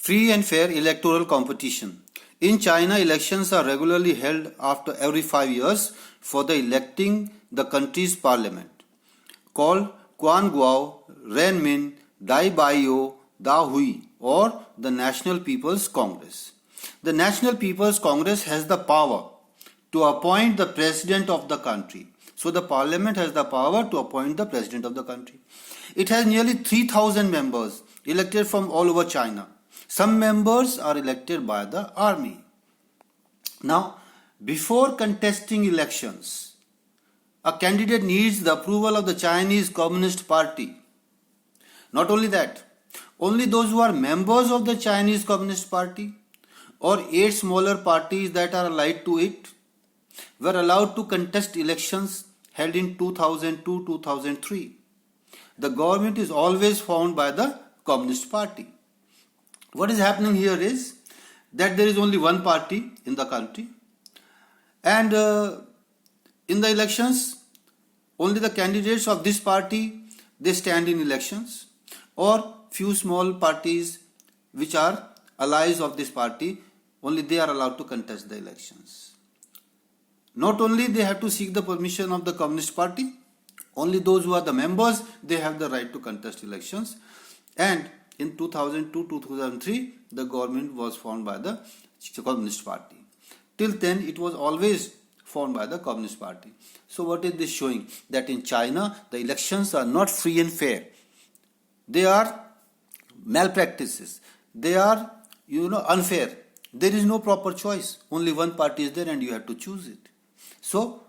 Free and fair electoral competition. In China, elections are regularly held after every 5 years for the electing the country's parliament, called Quan Guo, Renmin, Dai Baiyo, Da Hui, or the National People's Congress. The National People's Congress has the power to appoint the president of the country. So the parliament has the power to appoint the president of the country. It has nearly 3,000 members elected from all over China. Some members are elected by the army. Now, before contesting elections, a candidate needs the approval of the Chinese Communist Party. Not only that, only those who are members of the Chinese Communist Party or 8 smaller parties that are allied to it were allowed to contest elections held in 2002-2003. The government is always formed by the Communist Party. What is happening here is that there is only one party in the country, and in the elections only the candidates of this party they stand in elections, or few small parties which are allies of this party, only they are allowed to contest the elections. Not only they have to seek the permission of the Communist Party, only those who are the members they have the right to contest elections. And in 2002-2003 the government was formed by the Communist Party. Till then it was always formed by the Communist Party. So what is this showing? That in China the elections are not free and fair. They are malpractices. They are unfair. There is no proper choice. Only one party is there and you have to choose it. So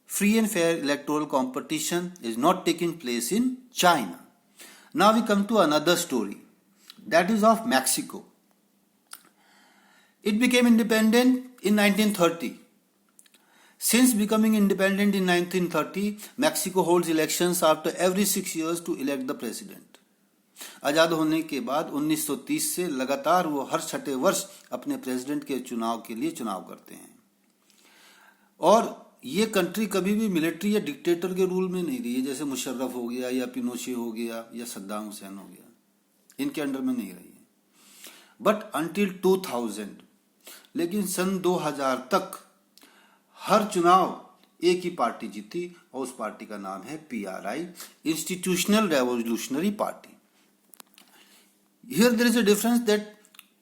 free and fair electoral competition is not taking place in China. Now we come to another story, that is of Mexico. It became independent in 1930. Since becoming independent in 1930, Mexico holds elections after every 6 years to elect the president. आज़ाद होने के बाद 1930 से लगातार वो हर 6ठे वर्ष अपने president के चुनाव के लिए चुनाव करते हैं। और ये कंट्री कभी भी मिलिट्री या डिक्टेटर के रूल में नहीं रही है, जैसे मुशर्रफ हो गया या पिनोशे हो गया या सद्दाम हुसैन हो गया, इनके अंडर में नहीं रही है। बट अंटिल 2000, लेकिन सन 2000 तक हर चुनाव एक ही पार्टी जीती और उस पार्टी का नाम है PRI, institutional revolutionary party. Here there is a difference that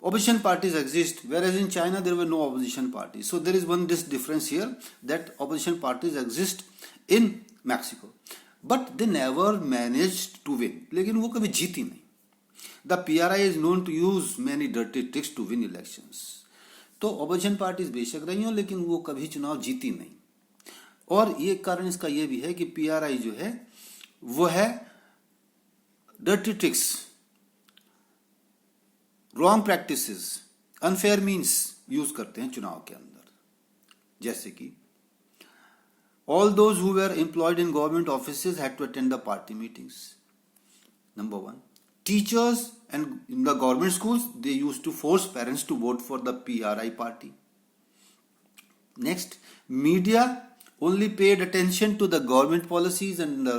opposition parties exist, whereas in China there were no opposition parties. So there is this difference here, that opposition parties exist in Mexico, but they never managed to win. लेकिन वो कभी जीती नहीं. The PRI is known to use many dirty tricks to win elections. तो opposition parties बेशक रही हो, लेकिन वो कभी चुनाव जीती नहीं. और ये कारण इसका ये भी है कि PRI जो है वो है dirty tricks, wrong practices, unfair means use करते हैं चुनाव के अंदर। जैसे कि all those who were employed in government offices had to attend the party meetings. Number 1, teachers and in the government schools they use to force parents to vote for the PRI party. Next, media only paid attention to the government policies and the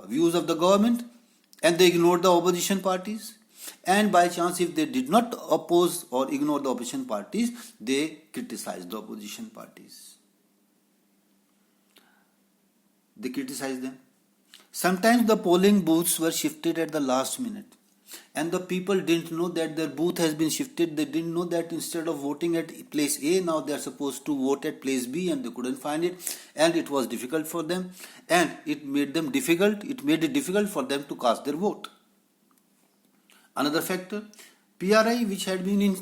views of the government, and they ignored the opposition parties. And by chance, if they did not oppose or ignore the opposition parties, they criticized the opposition parties. They criticized them. Sometimes the polling booths were shifted at the last minute, and the people didn't know that their booth has been shifted. They didn't know that instead of voting at place A, now they are supposed to vote at place B, and they couldn't find it, and it was difficult for them, and it made it difficult for them to cast their vote. Another factor, PRI, which had been in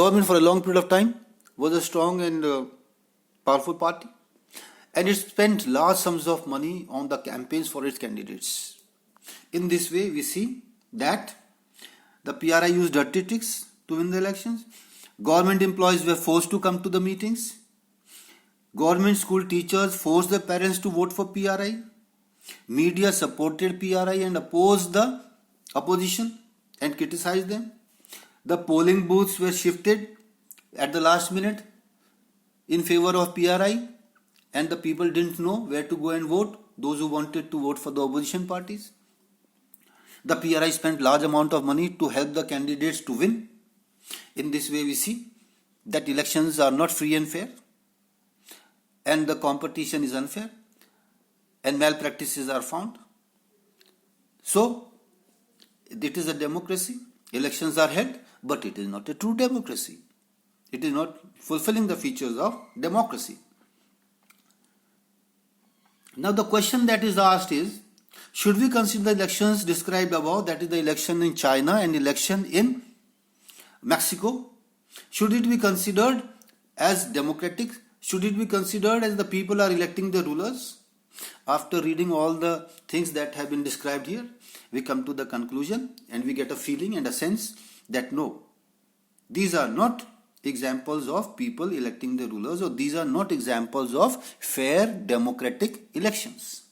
government for a long period of time, was a strong and powerful party, and it spent large sums of money on the campaigns for its candidates. In this way, we see that the PRI used dirty tricks to win the elections. Government employees were forced to come to the meetings. Government school teachers forced the parents to vote for PRI. Media supported PRI and opposed the opposition and criticized them. The polling booths were shifted at the last minute in favor of PRI, and the people didn't know where to go and vote, those who wanted to vote for the opposition parties. The PRI spent large amount of money to help the candidates to win. In this way we see that elections are not free and fair, and the competition is unfair, and malpractices are found. So it is a democracy, elections are held, but it is not a true democracy. It is not fulfilling the features of democracy. Now the question that is asked is, should we consider the elections described above, that is the election in China and election in Mexico, should it be considered as democratic? Should it be considered as the people are electing the rulers? After reading all the things that have been described here, we come to the conclusion and we get a feeling and a sense that no, these are not examples of people electing the rulers, or these are not examples of fair democratic elections.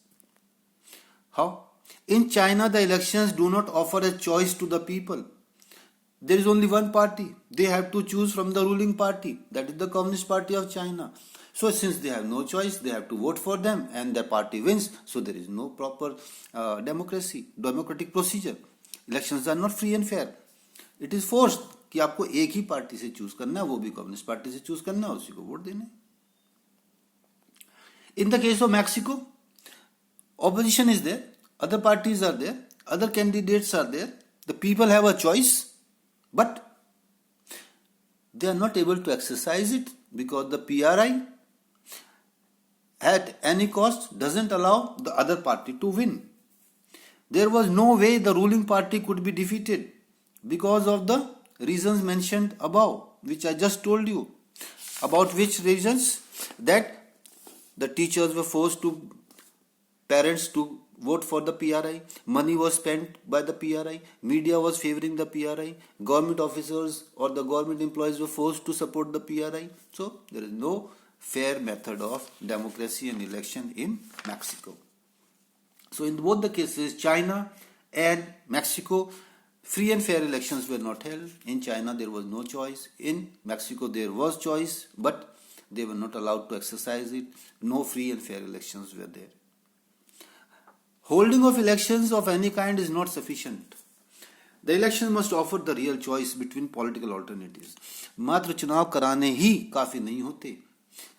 How? In China, the elections do not offer a choice to the people. There is only one party. They have to choose from the ruling party, that is the Communist Party of China. So since they have no choice, they have to vote for them and their party wins. So there is no proper democratic procedure. Elections are not free and fair. It is forced कि आपको एक ही party से choose करना है, वो भी communist party से choose करना है, उसी को वोट देना है. In the case of Mexico, opposition is there, other parties are there, other candidates are there, the people have a choice, but they are not able to exercise it because the PRI at any cost doesn't allow the other party to win. There was no way the ruling party could be defeated because of the reasons mentioned above, which I just told you. About which reasons? That the teachers were forced to, parents to vote for the PRI, money was spent by the PRI, media was favoring the PRI, government officers or the government employees were forced to support the PRI. So there is no fair method of democracy and election in Mexico. So in both the cases, China and Mexico, free and fair elections were not held. In China there was no choice. In Mexico there was choice, but they were not allowed to exercise it. No free and fair elections were there. Holding of elections of any kind is not sufficient. The election must offer the real choice between political alternatives. मात्र चुनाव कराने ही काफी नहीं होते.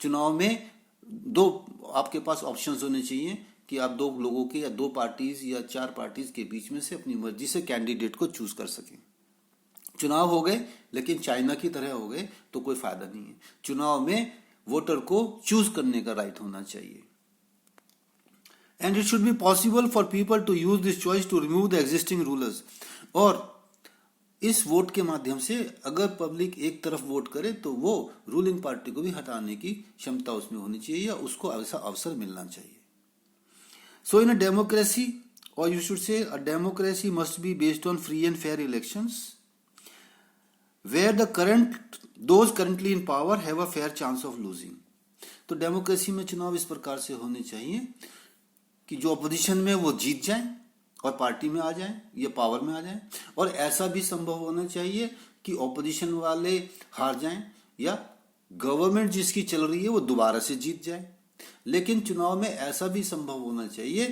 चुनाव में दो आपके पास ऑप्शंस होने चाहिए कि आप दो लोगों के या दो पार्टीज या चार पार्टीज के बीच में से अपनी मर्जी से कैंडिडेट को चूज कर सकें. चुनाव हो गए लेकिन चाइना की तरह हो गए तो कोई फायदा नहीं है. चुनाव में वोटर को चूज करने का राइट होना चाहिए. And it should be possible for people to use this choice to remove the existing rulers. और इस वोट के माध्यम से अगर पब्लिक एक तरफ वोट करे तो वो रूलिंग पार्टी को भी हटाने की क्षमता उसमें होनी चाहिए या उसको ऐसा अवसर मिलना चाहिए. So in a democracy, or you should say a democracy must be based on free and fair elections where those currently in power have a fair chance of losing. तो डेमोक्रेसी में चुनाव इस प्रकार से होने चाहिए कि जो अपोजिशन में वो जीत जाए और पार्टी में आ जाए या पावर में आ जाए, और ऐसा भी संभव होना चाहिए कि ऑपोजिशन वाले हार जाएं या गवर्नमेंट जिसकी चल रही है वो दोबारा से जीत जाए. लेकिन चुनाव में ऐसा भी संभव होना चाहिए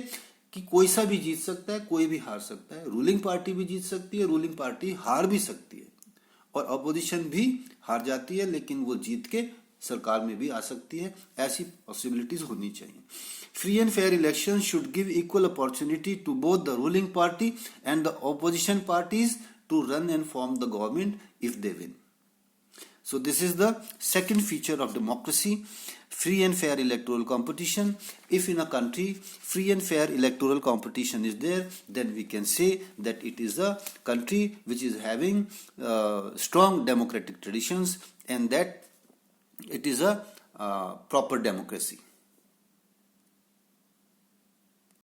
कि कोई सा भी जीत सकता है, कोई भी हार सकता है. रूलिंग पार्टी भी जीत सकती है, रूलिंग पार्टी हार भी सकती है, और अपोजिशन भी हार जाती है लेकिन वो जीत के सरकार में भी आ सकती है. ऐसी पॉसिबिलिटीज होनी चाहिए. Free and fair elections should give equal opportunity to both the ruling party and the opposition parties to run and form the government if they win. So this is the second feature of democracy, free and fair electoral competition. If in a country free and fair electoral competition is there, then we can say that it is a country which is having strong democratic traditions and that it is a proper democracy.